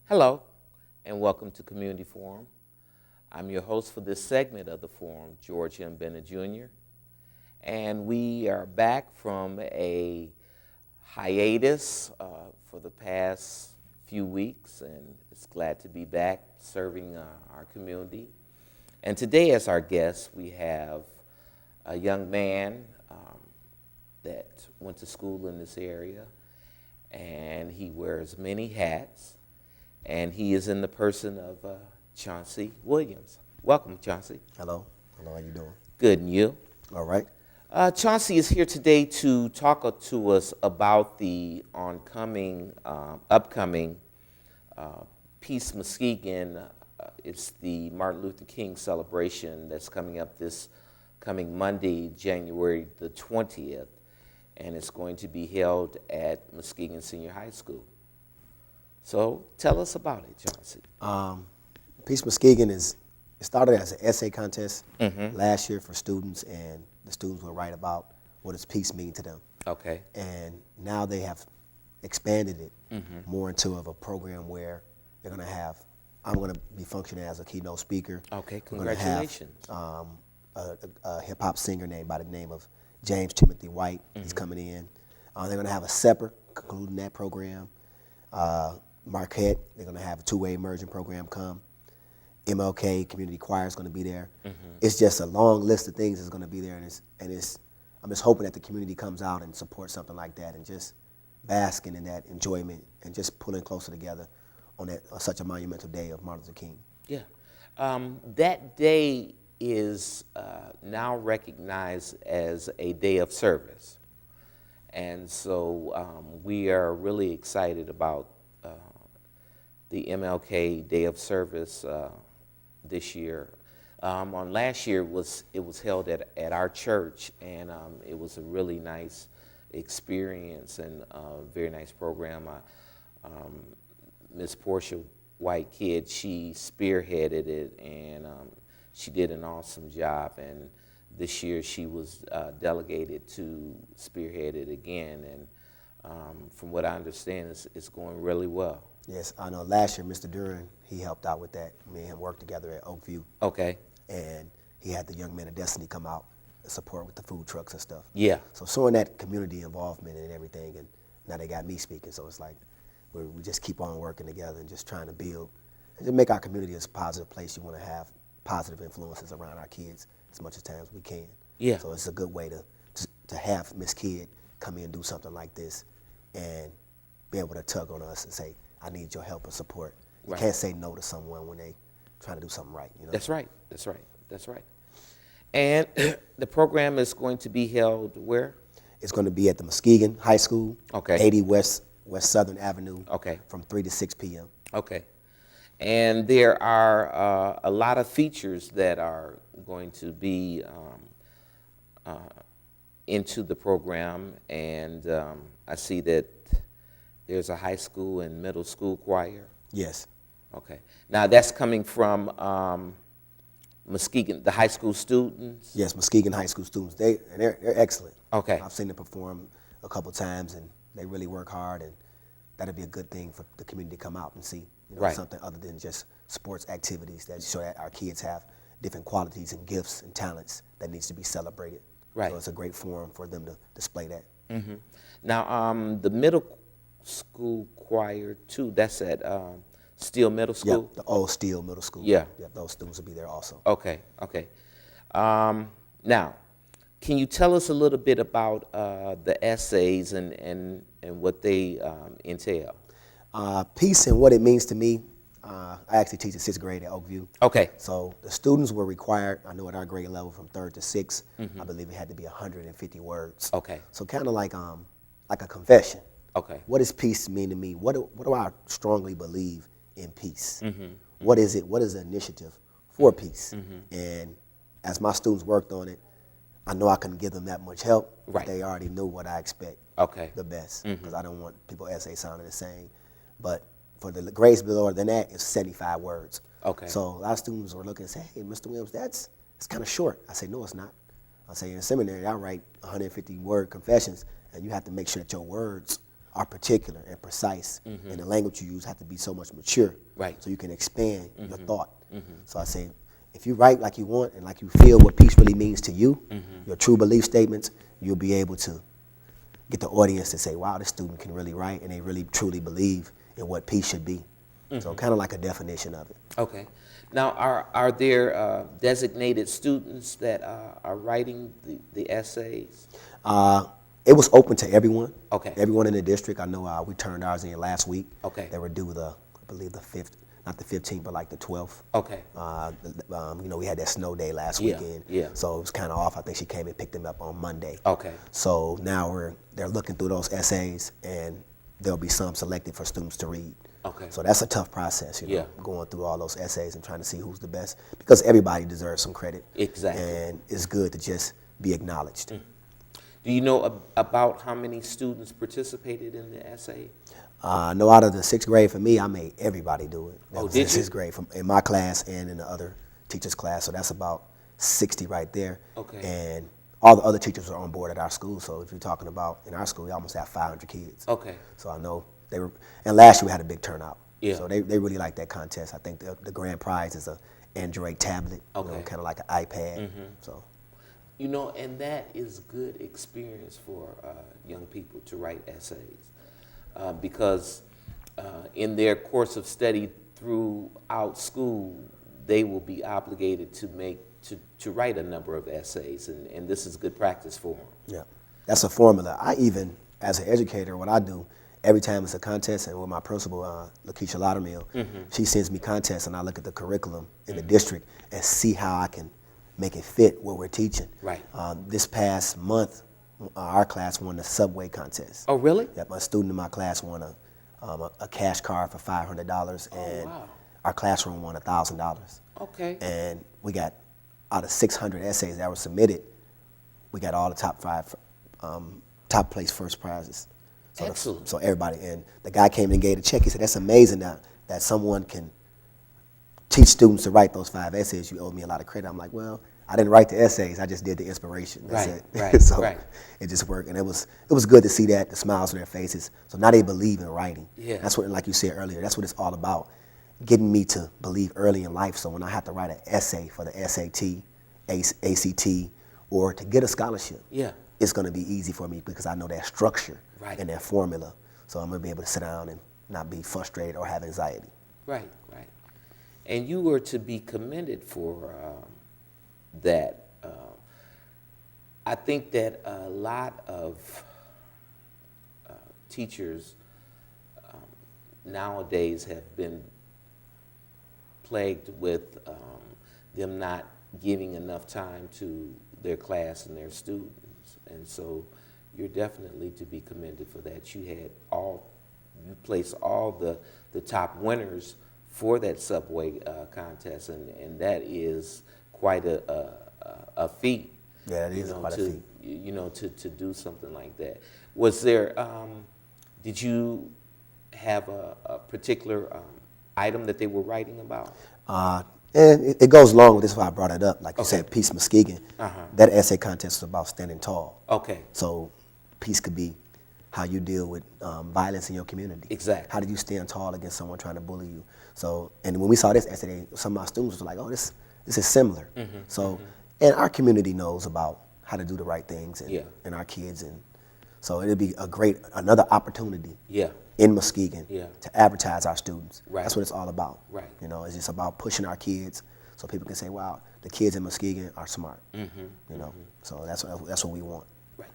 Hello, and welcome to Community Forum. I'm your host for this segment of the forum, George M. Bennett Jr., and we are back from a hiatus for the past few weeks, and it's glad to be back serving our community. And today, as our guest, we have a young man that went to school in this area, and he wears many hats, and he is in the person of Chauncy Williams. Welcome, Chauncy. Hello. Hello, how you doing? Good, and you? All right. Chauncy is here today to talk to us about the upcoming Peace Muskegon. It's the Martin Luther King celebration that's coming up this coming Monday, January the 20th, and it's going to be held at Muskegon Senior High School. So tell us about it, Chauncy. Peace Muskegon it started as an essay contest last year for students, and the students will write about what does peace mean to them. Okay. And now they have expanded it more into a program where they're going to have, I'm going to be functioning as a keynote speaker. Okay, congratulations. A hip-hop singer named by the name of James Timothy White. He's coming in. They're going to have a separate concluding that program. Marquette, they're going to have a two-way immersion program come. MLK Community Choir is going to be there. It's just a long list of things that's going to be there, and I'm just hoping that the community comes out and supports something like that and just basking in that enjoyment and just pulling closer together on such a monumental day of Martin Luther King. Yeah. That day is now recognized as a day of service. And so we are really excited about the MLK Day of Service this year. On last year, it was held at our church, and it was a really nice experience and a very nice program. Miss Portia White Kidd, she spearheaded it, and she did an awesome job. And this year, she was delegated to spearhead it again. And from what I understand, it's going really well. Yes, I know last year, Mr. Duran, he helped out with that. Me and him worked together at Oakview. Okay. And he had the Young Men of Destiny come out and support with the food trucks and stuff. Yeah. So showing that community involvement and everything, and now they got me speaking, so it's like we just keep on working together and just trying to build and just make our community a positive place. You want to have positive influences around our kids as much as time as we can. Yeah. So it's a good way to have Miss Kidd come in and do something like this and be able to tug on us and say, I need your help and support. You Right. can't say no to someone when they trying to do something right. You know? That's right. That's right. That's right. And the program is going to be held where? It's going to be at the Muskegon High School, Okay. 80 West Southern Avenue, Okay. from 3 to 6 p.m. Okay. And there are a lot of features that are going to be into the program, and I see that there's a high school and middle school choir. Yes. Okay. Now that's coming from Muskegon, the high school students? Yes, Muskegon High School students. They're excellent. Okay. I've seen them perform a couple times, and they really work hard, and that'll be a good thing for the community to come out and see. Right. Something other than just sports activities that show that our kids have different qualities and gifts and talents that needs to be celebrated. Right. So it's a great forum for them to display that. Mm-hmm. Now, the middle school choir too. That's at Steele Middle School. Yeah, the old Steele Middle School. Yeah. Yeah, those students will be there also. Okay. Okay. Now, can you tell us a little bit about the essays and what they entail? Peace and what it means to me. I actually teach in 6th grade at Oakview. Okay. So the students were required, I know at our grade level from 3rd to 6th, I believe it had to be 150 words. Okay. So kind of like a confession. Okay. What does peace mean to me? What do I strongly believe in peace? What is it? What is the initiative for peace? And as my students worked on it, I know I couldn't give them that much help. Right. They already knew what I expect. Okay. The best, because I don't want people essays sounding the same. But for the grades below than that, it's 75 words. Okay. So a lot of students were looking and say, hey, Mr. Williams, it's kind of short. I say, no, it's not. I say, in seminary, I write 150-word confessions, and you have to make sure that your words are particular and precise, and the language you use have to be so much mature, Right. so you can expand your thought. So I say, if you write like you want and like you feel what peace really means to you, your true belief statements, you'll be able to get the audience to say, wow, this student can really write, and they really truly believe in what peace should be. So kind of like a definition of it. Okay. Now, are there designated students that are writing the essays? It was open to everyone. Okay. Everyone in the district. I know we turned ours in last week. Okay. They were due I believe the 5th, not the 15th, but like the 12th. Okay. We had that snow day last Yeah, weekend. yeah. So it was kind of off. I think she came and picked them up on Monday. Okay. So now they're looking through those essays, and there'll be some selected for students to read. Okay. So that's a tough process, Yeah. going through all those essays and trying to see who's the best, because everybody deserves some credit. Exactly. And it's good to just be acknowledged. Do you know about how many students participated in the essay? No, out of the 6th grade, for me, I made everybody do it. That Oh, was did in you? 6th grade, in my class and in the other teachers' class. So that's about 60 right there. Okay. And all the other teachers are on board at our school. So if you're talking about in our school, we almost have 500 kids. Okay. So I know they were, and last year we had a big turnout. Yeah. So they really like that contest. I think the grand prize is a Android tablet, Okay. kind of like an iPad. So. And that is good experience for young people to write essays because in their course of study throughout school, they will be obligated to write a number of essays, and this is good practice for them. Yeah, that's a formula. I even, as an educator, what I do, every time it's a contest, and with my principal, Lakeisha Laudermill, she sends me contests, and I look at the curriculum in the district and see how I can make it fit what we're teaching. Right. This past month, our class won the Subway contest. Oh, really? Yep, a student in my class won a cash card for $500, and wow. our classroom won $1,000. Okay. And we got, out of 600 essays that were submitted, we got all the top 5 top place first prizes. So Excellent. So everybody, and the guy came and gave a check. He said, that's amazing that someone can teach students to write those 5 essays. You owe me a lot of credit. I'm like, well, I didn't write the essays. I just did the inspiration. That's Right, it. right, So right. it just worked, and it was good to see that, the smiles on their faces. So now they believe in writing. Yeah. That's what, like you said earlier, that's what it's all about, getting me to believe early in life. So when I have to write an essay for the SAT, ACT, or to get a scholarship, Yeah. it's going to be easy for me because I know that structure Right. and that formula. So I'm going to be able to sit down and not be frustrated or have anxiety. Right, right. And you were to be commended for that. I think that a lot of teachers nowadays have been plagued with them not giving enough time to their class and their students. And so you're definitely to be commended for that. You placed all the top winners for that Subway contest, and that is quite a feat. Yeah, it is quite a feat. To do something like that. Was there, did you have a particular item that they were writing about? And it goes along with this, why I brought it up. Like you Okay. said, Peace Muskegon, Uh-huh. that essay contest was about standing tall. Okay. So peace could be how you deal with violence in your community. Exactly. How do you stand tall against someone trying to bully you? So, and when we saw this essay, some of my students were like, oh, this is similar. So, and our community knows about how to do the right things, and, Yeah. and our kids. And so it'd be another opportunity Yeah. in Muskegon Yeah. to advertise our students. Right. That's what it's all about. Right. It's just about pushing our kids so people can say, wow, the kids in Muskegon are smart. So that's what we want. Right.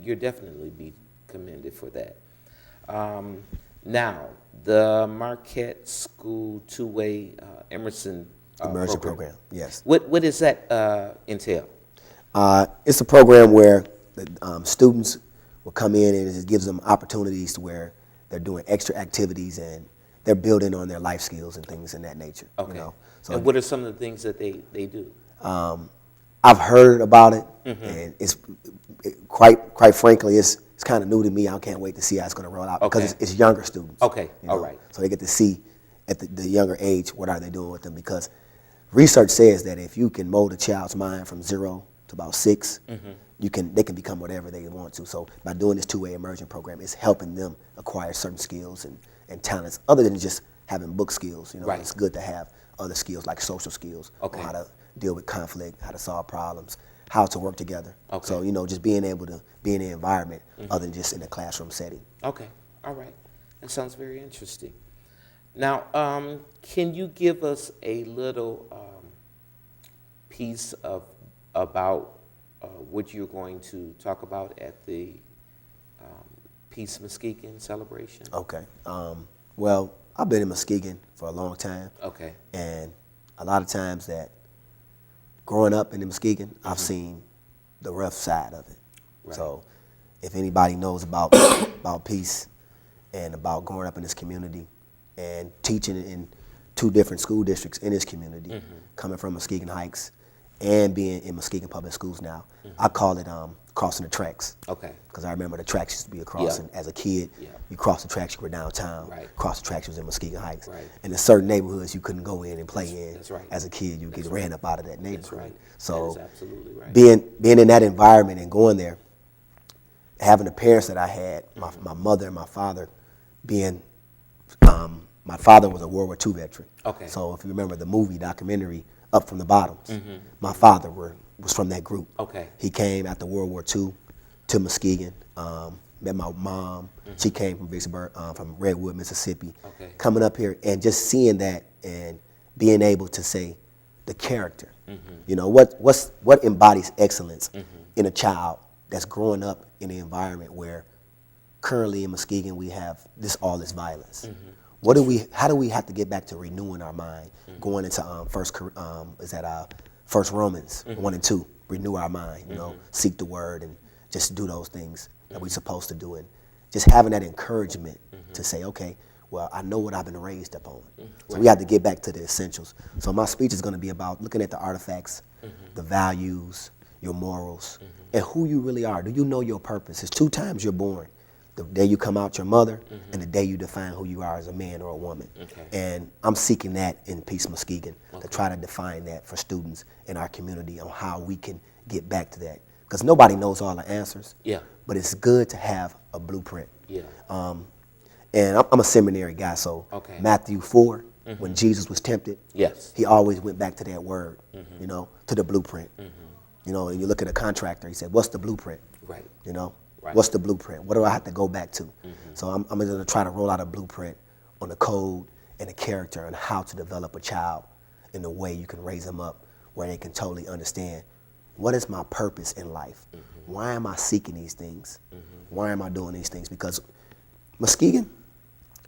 You're definitely be commended for that. Now, the Marquette School two-way Emerson Immersion program, yes. What does that entail? It's a program where the students will come in, and it just gives them opportunities to where they're doing extra activities and they're building on their life skills and things in that nature. Okay. So And what are some of the things that they do? I've heard about it, and quite frankly, it's kind of new to me. I can't wait to see how it's going to roll out because Okay. it's younger students. Okay, all right. So they get to see at the younger age what are they doing with them, because research says that if you can mold a child's mind from 0 to about 6, they can become whatever they want to. So by doing this two-way immersion program, it's helping them acquire certain skills and talents other than just having book skills. You know, Right. it's good to have other skills like social skills, Okay. on how to deal with conflict, how to solve problems, how to work together. Okay. So, you know, just being able to be in an environment other than just in a classroom setting. Okay, all right. That sounds very interesting. Now, can you give us a little piece about what you're going to talk about at the Peace Muskegon celebration? Okay. Well, I've been in Muskegon for a long time. Okay. And a lot of times that growing up in the Muskegon, I've seen the rough side of it. Right. So if anybody knows about about peace and about growing up in this community and teaching in 2 different school districts in this community, coming from Muskegon Heights and being in Muskegon Public Schools now, I call it crossing the tracks. Okay. Because I remember the tracks used to be across, Yeah. and as a kid, Yeah. you crossed the tracks, you were downtown. Right. Cross the tracks, you was in Muskegon Heights. Right. And in certain neighborhoods, you couldn't go in and play in. That's right. As a kid, you get ran up out of that neighborhood. That's right. So that is absolutely right. being in that environment and going there, having the parents that I had, my mother and my father, being, my father was a World War II veteran. Okay. So if you remember the movie documentary, Up from the Bottoms, my father was from that group. Okay. He came after World War II to Muskegon, met my mom. She came from Vicksburg, from Redwood, Mississippi. Okay. Coming up here and just seeing that and being able to say the character. You know, what embodies excellence in a child that's growing up in an environment where currently in Muskegon we have all this violence. How do we have to get back to renewing our mind, going into First Romans 1 and 2, renew our mind, you know, seek the word and just do those things that we're supposed to do, and just having that encouragement to say, okay, well, I know what I've been raised up on. So we have to get back to the essentials. So my speech is going to be about looking at the artifacts, the values, your morals, and who you really are. Do you know your purpose? It's 2 times you're born. The day you come out your mother and the day you define who you are as a man or a woman. Okay. And I'm seeking that in Peace Muskegon to try to define that for students in our community on how we can get back to that. Because nobody knows all the answers. Yeah. But it's good to have a blueprint. Yeah. And I'm a seminary guy, so Okay. Matthew 4, when Jesus was tempted, Yes. he always went back to that word, you know, to the blueprint. You know, and you look at a contractor, he said, what's the blueprint? Right. You know, Right. what's the blueprint? What do I have to go back to? So I'm going to try to roll out a blueprint on the code and the character and how to develop a child in a way you can raise them up where they can totally understand what is my purpose in life? Why am I seeking these things? Why am I doing these things? Because Muskegon,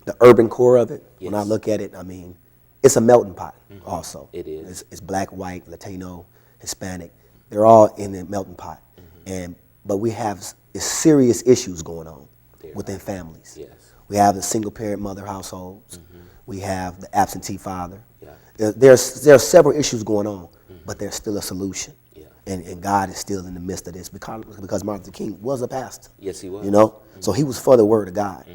the urban core of it, when I Yes. look at it, I mean, it's a melting pot also. It is. It's black, white, Latino, Hispanic. They're all in the melting pot. But we have serious issues going on There within are. families. Yes. We have the single parent mother households. We have the absentee father. Yeah. There are several issues going on, but there's still a solution. Yeah. And God is still in the midst of this because Martin Luther King was a pastor. Yes, he was. You know? So he was for the word of God.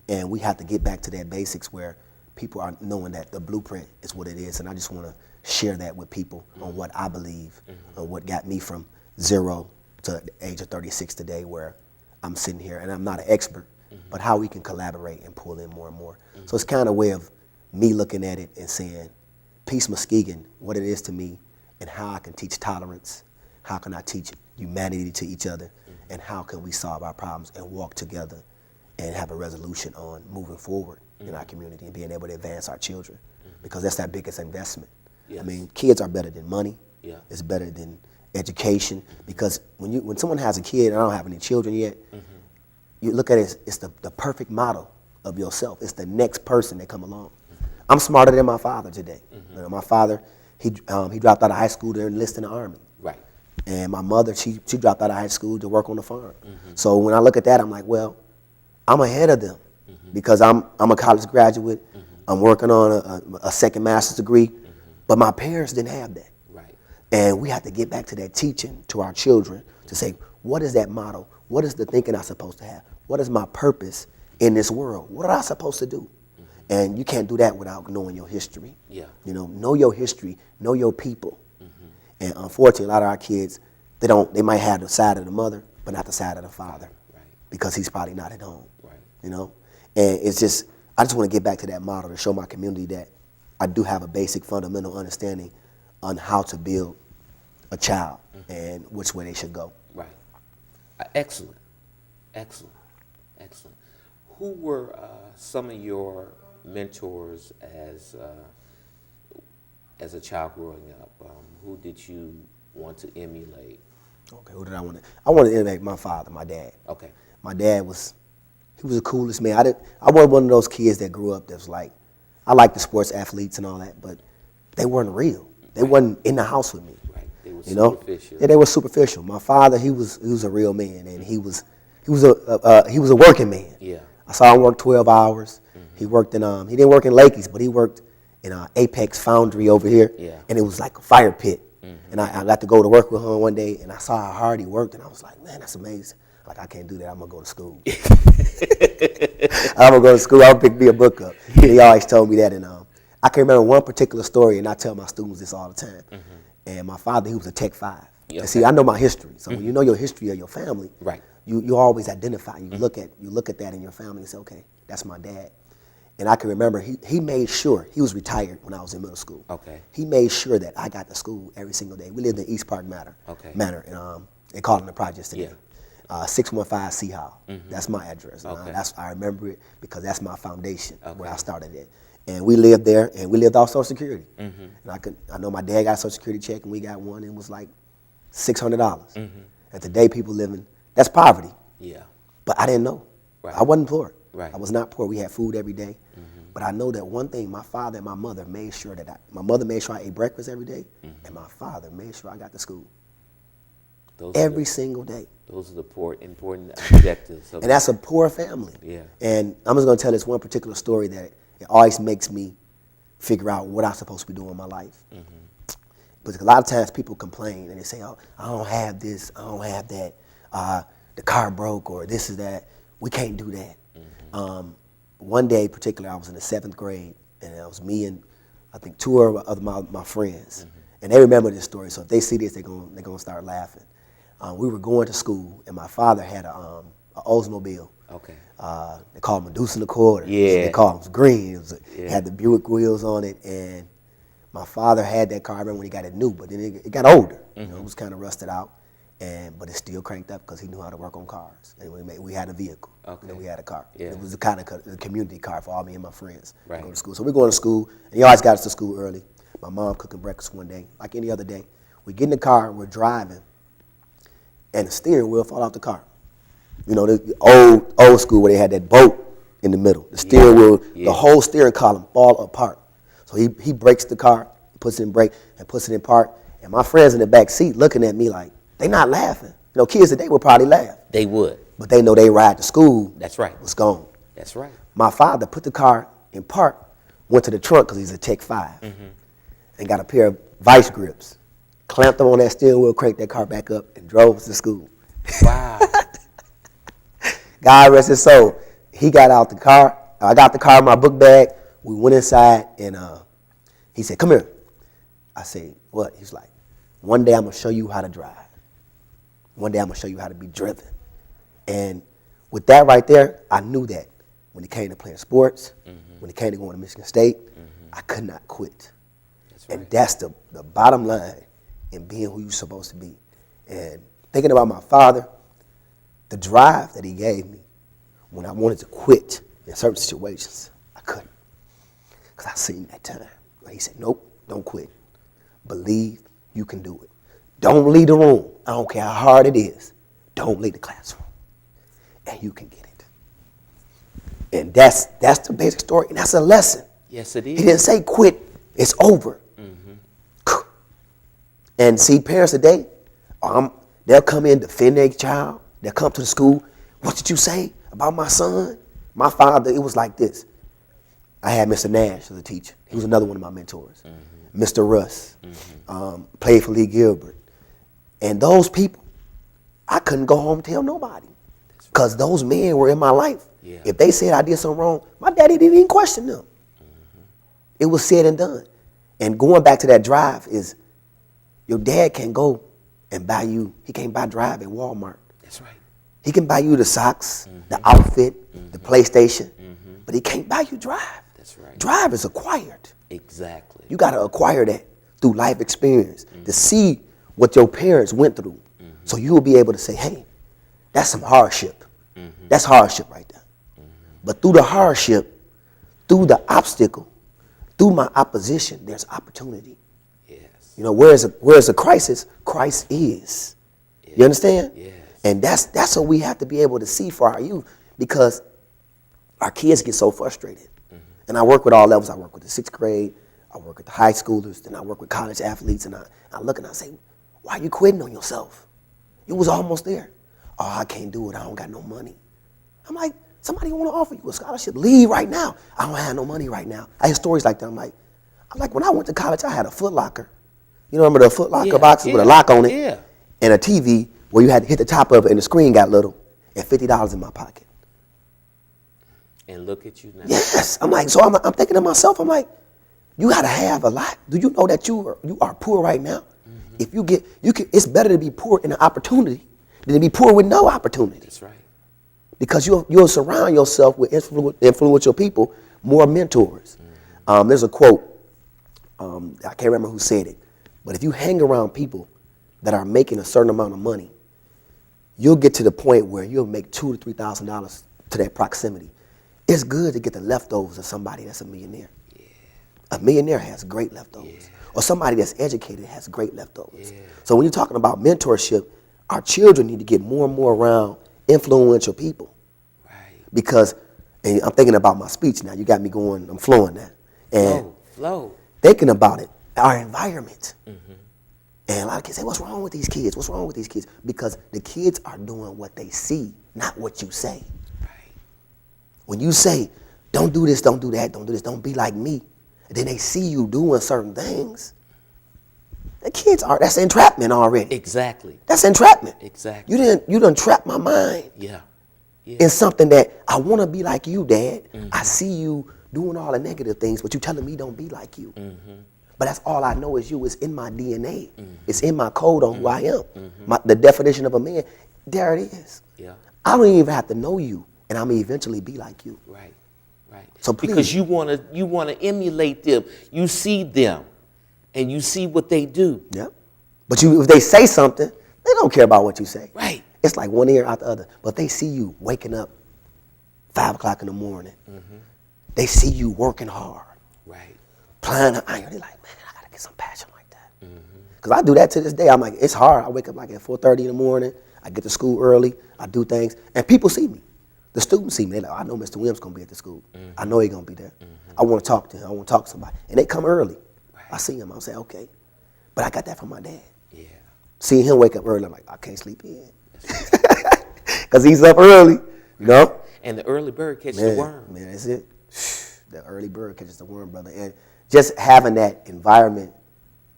And we have to get back to that basics where people are knowing that the blueprint is what it is. And I just want to share that with people on what I believe and what got me from 0 to the age of 36 today, where I'm sitting here and I'm not an expert, but how we can collaborate and pull in more and more. So it's kind of a way of me looking at it and saying, Peace Muskegon, what it is to me, and how I can teach tolerance, how can I teach humanity to each other, and how can we solve our problems and walk together and have a resolution on moving forward in our community and being able to advance our children, because that's our biggest investment. Yes. I mean, kids are better than money. Yeah. It's better than education, because when someone has a kid, and I don't have any children yet, you look at it, it's the perfect model of yourself. It's the next person that come along. I'm smarter than my father today. You know, my father, he dropped out of high school to enlist in the Army. Right. And my mother, she dropped out of high school to work on the farm. So when I look at that, I'm like, well, I'm ahead of them because I'm a college graduate. I'm working on a second master's degree, but my parents didn't have that. Right. And we have to get back to that teaching to our children to say, what is that model? What is the thinking I'm supposed to have? What is my purpose in this world? What am I supposed to do? And you can't do that without knowing your history. Yeah. You know your history, know your people. And unfortunately, a lot of our kids They might have the side of the mother, but not the side of the father, Right. because he's probably not at home. Right. You know, and I just want to get back to that model to show my community that I do have a basic fundamental understanding on how to build a child and which way they should go. Right. Excellent. Excellent. Excellent. Who were some of your mentors as a child growing up? Who did you want to emulate? Okay, who did I want to? I wanted to emulate my father, my dad. Okay. My dad was the coolest man. I wasn't one of those kids that grew up that's like, I like the sports athletes and all that, but they weren't real. They wasn't in the house with me. Right. They were You know? superficial. Yeah, they were superficial. My father, he was a real man, and he was a working man. Yeah. I saw him work 12 hours. He worked in he didn't work in Lakey's, but he worked in Apex Foundry over here. Yeah. And it was like a fire pit. And I got to go to work with him one day, and I saw how hard he worked, and I was like, man, that's amazing. Like, I can't do that. I'm gonna go to school. I'm gonna go to school. I'm gonna pick me a book up. And he always told me that. And I can remember one particular story, and I tell my students this all the time. And my father, he was a Tech 5. Yeah. And see, I know my history. So when you know your history of your family, Right. you always identify. You look at that in your family and say, okay, that's my dad. And I can remember he made sure, he was retired when I was in middle school. Okay. He made sure that I got to school every single day. We lived in East Park Manor. Okay. And they call it the projects today. Yeah. 615 C Hall. That's my address. Okay. I remember it because that's my foundation where I Okay. started it. And we lived there, and we lived off Social Security. And I know my dad got a Social Security check, and we got one, and it was like $600. And today people living, that's poverty. Yeah. But I didn't know. Right. I wasn't poor. Right. I was not poor. We had food every day. But I know that one thing, my father and my mother made sure my mother made sure I ate breakfast every day, and my father made sure I got to school every single day. Those are the important objectives. And that's a poor family. Yeah. And I'm just going to tell this one particular story that it always makes me figure out what I'm supposed to be doing in my life. Because a lot of times people complain and they say, oh, I don't have this, I don't have that, the car broke or this is that. We can't do that. One day in particular, I was in the 7th grade, and it was me and I think 2 of my friends. And they remember this story, so if they see this, they're gonna start laughing. We were going to school, and my father had a Oldsmobile. Okay. They call them Medusa and the Quarter. Yeah. They call them green. It had the Buick wheels on it, and my father had that car. I remember when he got it new, but then it got older. You know, it was kind of rusted out, but it still cranked up because he knew how to work on cars. And we had a vehicle. Okay. And then we had a car. Yeah. It was the kind of community car for all me and my friends to Right. go to school. So we're going to school, and he always got us to school early. My mom cooking breakfast one day, like any other day. We get in the car, we're driving, and the steering wheel fall off the car. You know, the old school where they had that bolt in the middle. The steering wheel, the whole steering column fall apart. So he brakes the car, puts it in brake, and puts it in park. And my friends in the back seat looking at me like, they not laughing. You know, kids today would probably laugh. They would. But they know they ride to school. That's right. Was gone. That's right. My father put the car in park, went to the trunk because he's a Tech 5, and got a pair of vice grips, clamped them on that steering wheel, cranked that car back up, and drove us to school. Wow. God rest his soul. He got out the car. I got the car in my book bag. We went inside, and he said, come here. I said, what? He's like, one day I'm going to show you how to drive. One day I'm going to show you how to be driven. And with that right there, I knew that when it came to playing sports, when it came to going to Michigan State, I could not quit. That's right. And that's the bottom line in being who you're supposed to be. And thinking about my father, the drive that he gave me when I wanted to quit in certain situations, I couldn't. Because I seen that time. He said, nope, don't quit. Believe you can do it. Don't leave the room. I don't care how hard it is. Don't leave the classroom. And you can get it. And that's the basic story, and that's a lesson. Yes, it is. He didn't say quit, it's over. And see, parents today, they'll come in, defend their child. They'll come to the school. What did you say about my son? My father, it was like this. I had Mr. Nash as a teacher. He was another one of my mentors. Mr. Russ, played for Lee Gilbert. And those people, I couldn't go home and tell nobody. Because those men were in my life. Yeah. If they said I did something wrong, my daddy didn't even question them. It was said and done. And going back to that drive is, your dad can go and buy you, he can't buy drive at Walmart. That's right. He can buy you the socks, the outfit, the PlayStation, but he can't buy you drive. That's right. Drive is acquired. Exactly. You got to acquire that through life experience to see what your parents went through. So you'll be able to say, hey, that's some hardship. That's hardship right there. But through the hardship, through the obstacle, through my opposition, there's opportunity. Yes. You know, where's a crisis, Christ is. Yes. You understand? Yes. And that's what we have to be able to see for our youth, because our kids get so frustrated. And I work with all levels. I work with the 6th grade, I work with the high schoolers, then I work with college athletes, and I look and I say, why are you quitting on yourself? You was almost there. Oh, I can't do it. I don't got no money. I'm like, somebody want to offer you a scholarship. Leave right now. I don't have no money right now. I hear stories like that. I'm like, when I went to college, I had a Foot Locker. You know, remember the Foot Locker boxes with a lock on it? Yeah. And a TV where you had to hit the top of it and the screen got little, and $50 in my pocket. And look at you now. Yes. I'm like, so I'm thinking to myself, I'm like, you got to have a lot. Do you know that you are poor right now? Mm-hmm. If you get, it's better to be poor in an opportunity than to be poor with no opportunity. That's right. Because you'll surround yourself with influential people, more mentors. Mm-hmm. There's a quote, I can't remember who said it, but if you hang around people that are making a certain amount of money, you'll get to the point where you'll make $2,000 to $3,000 to that proximity. It's good to get the leftovers of somebody that's a millionaire. Yeah. A millionaire has great leftovers. Yeah. Or somebody that's educated has great leftovers. Yeah. So when you're talking about mentorship, our children need to get more and more around influential people. Right. Because, and I'm thinking about my speech now. You got me going, I'm flowing now. And flow. Thinking about it, our environment. Mm-hmm. And a lot of kids say, what's wrong with these kids? What's wrong with these kids? Because the kids are doing what they see, not what you say. When you say, don't do this, don't do that, don't do this, don't be like me, and then they see you doing certain things, the kids are, that's entrapment already. Exactly. That's entrapment. Exactly. You done trap my mind. Yeah. In something that I want to be like you, Dad. Mm-hmm. I see you doing all the negative things, but you telling me don't be like you. Mm-hmm. But that's all I know is you. It's in my DNA. Mm-hmm. It's in my code on who I am. Mm-hmm. The definition of a man, there it is. Yeah. I don't even have to know you. And I'm gonna eventually be like you. Right, right. So please. Because you wanna emulate them. You see them, and you see what they do. Yeah. But if they say something, they don't care about what you say. Right. It's like one ear out the other. But they see you waking up 5 o'clock in the morning. Mm-hmm. They see you working hard. Right. Plying the iron. They're like, man, I gotta get some passion like that. Because I do that to this day. I'm like, it's hard. I wake up like at 4:30 in the morning. I get to school early. I do things, and people see me. The students see me, they're like, I know Mr. Williams going to be at the school. Mm-hmm. I know he's going to be there. Mm-hmm. I want to talk to him. I want to talk to somebody. And they come early. Right. I see him. I'll say, okay. But I got that from my dad. Yeah. Seeing him wake up early, I'm like, I can't sleep in. Because he's up early, you know? And the early bird catches the worm. Man, that's it. The early bird catches the worm, brother. And just having that environment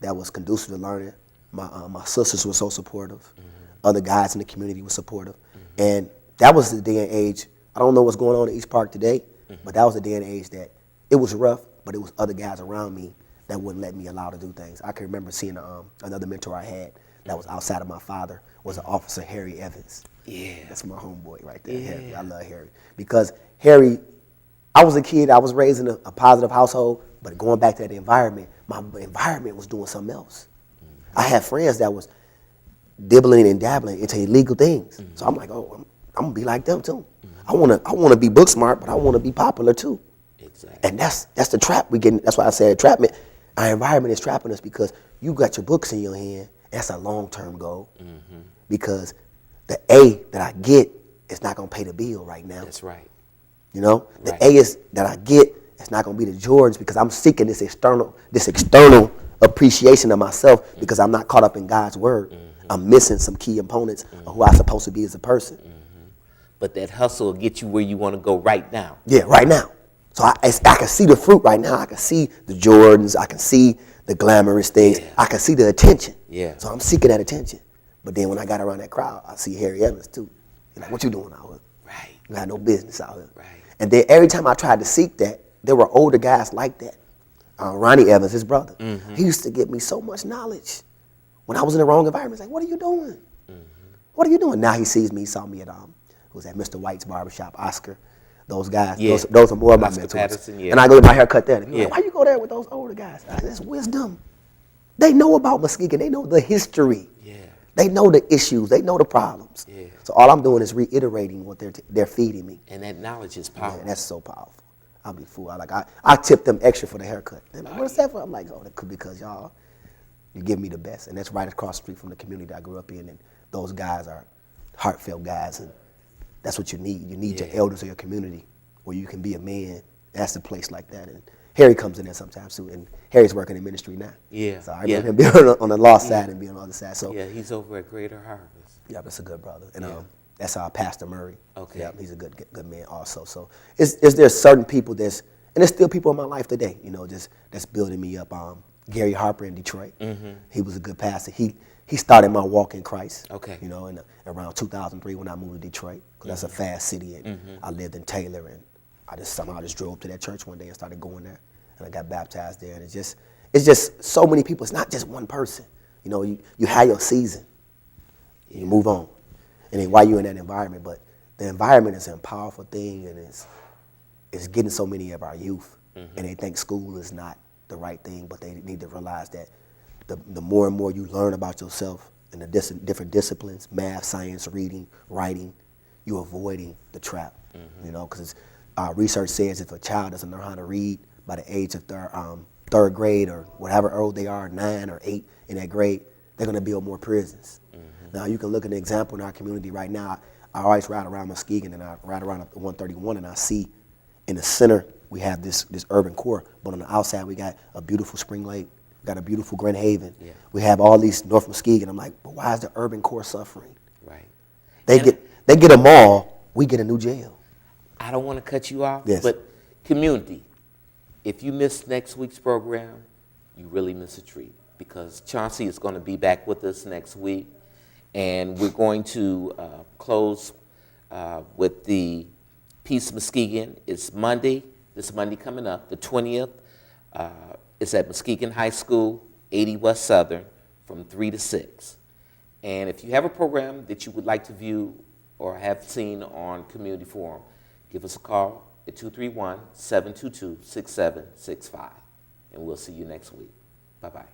that was conducive to learning, my sisters were so supportive. Mm-hmm. Other guys in the community were supportive. Mm-hmm. And that was the day and age. I don't know what's going on in East Park today, but that was the day and age that it was rough, but it was other guys around me that wouldn't let me allow to do things. I can remember seeing another mentor I had that was outside of my father was an Officer Harry Evans. Yeah. That's my homeboy right there, Harry. I love Harry. Because Harry, I was a kid, I was raised in a positive household, but going back to that environment, my environment was doing something else. I had friends that was dibbling and dabbling into illegal things. So I'm like, oh, I'm gonna be like them too. Mm-hmm. I wanna be book smart, but I wanna be popular too. Exactly. And that's the trap we get. That's why I said entrapment. Our environment is trapping us because you got your books in your hand. That's a long-term goal. Mm-hmm. Because the A that I get is not gonna pay the bill right now. That's right. You know, the A is that I get is not gonna be the Jordans because I'm seeking this external appreciation of myself because I'm not caught up in God's word. Mm-hmm. I'm missing some key components of who I'm supposed to be as a person. Mm-hmm. But that hustle will get you where you want to go right now. Yeah, right now. So I can see the fruit right now. I can see the Jordans. I can see the glamorous things. Yeah. I can see the attention. Yeah. So I'm seeking that attention. But then when I got around that crowd, I see Harry Evans too. He's like, what you doing out here? Right. You had no business out here. Right. And then every time I tried to seek that, there were older guys like that. Ronnie Evans, his brother. Mm-hmm. He used to give me so much knowledge. When I was in the wrong environment, he's like, what are you doing? What are you doing? Now he sees me, he saw me at, was at Mr. White's barbershop, Oscar. Those guys, Yeah. those are more of my Oscar mentors. Patterson, yeah. And I go get my hair cut there. And Yeah. like, why you go there with those older guys? I said, it's wisdom. They know about Muskegon. They know the history. Yeah. They know the issues. They know the problems. Yeah. So all I'm doing is reiterating what they're feeding me. And that knowledge is powerful. Man, that's so powerful. I'll be fool. I tip them extra for the haircut. They're like, what's that for? I'm like, oh, that could because y'all, you give me the best. And that's right across the street from the community that I grew up in. And those guys are heartfelt guys. And that's what you need. You need your elders of your community where you can be a man. That's the place like that. And Harry comes in there sometimes too. And Harry's working in ministry now. Yeah. So I remember him being on the law side and being on the other side. So Yeah, he's over at Greater Harvest. yeah, that's a good brother. And Yeah. that's Pastor Murray. Okay. Yeah, he's a good man also. So is there certain people and there's still people in my life today, that's building me up. Gary Harper in Detroit. He was a good pastor. He started my walk in Christ. Okay. In around 2003 when I moved to Detroit, because that's a fast city, and I lived in Taylor, and I somehow drove to that church one day and started going there, and I got baptized there, and it's just so many people. It's not just one person. You have your season, and you move on, and then while you're in that environment, but the environment is a powerful thing, and it's getting so many of our youth, and they think school is not the right thing, but they need to realize that the more and more you learn about yourself in the different disciplines, math, science, reading, writing, you're avoiding the trap, because research says if a child doesn't know how to read by the age of third grade or whatever old they are, 9 or 8 in that grade, they're going to build more prisons. Now, you can look at an example in our community right now. I always ride around Muskegon, and I ride around 131, and I see in the center we have this urban core, but on the outside we got a beautiful Spring Lake, got a beautiful Grand Haven. Yeah. We have all these North Muskegon. I'm like, but why is the urban core suffering? Right. They get a mall, we get a new jail. I don't want to cut you off, Yes. but community, if you miss next week's program, you really miss a treat, because Chauncy is going to be back with us next week, and we're going to close with the Peace Muskegon. It's this Monday coming up, the 20th. It's at Muskegon High School, 80 West Southern, from 3 to 6. And if you have a program that you would like to view or have seen on Community Forum, give us a call at 231-722-6765. And we'll see you next week. Bye-bye.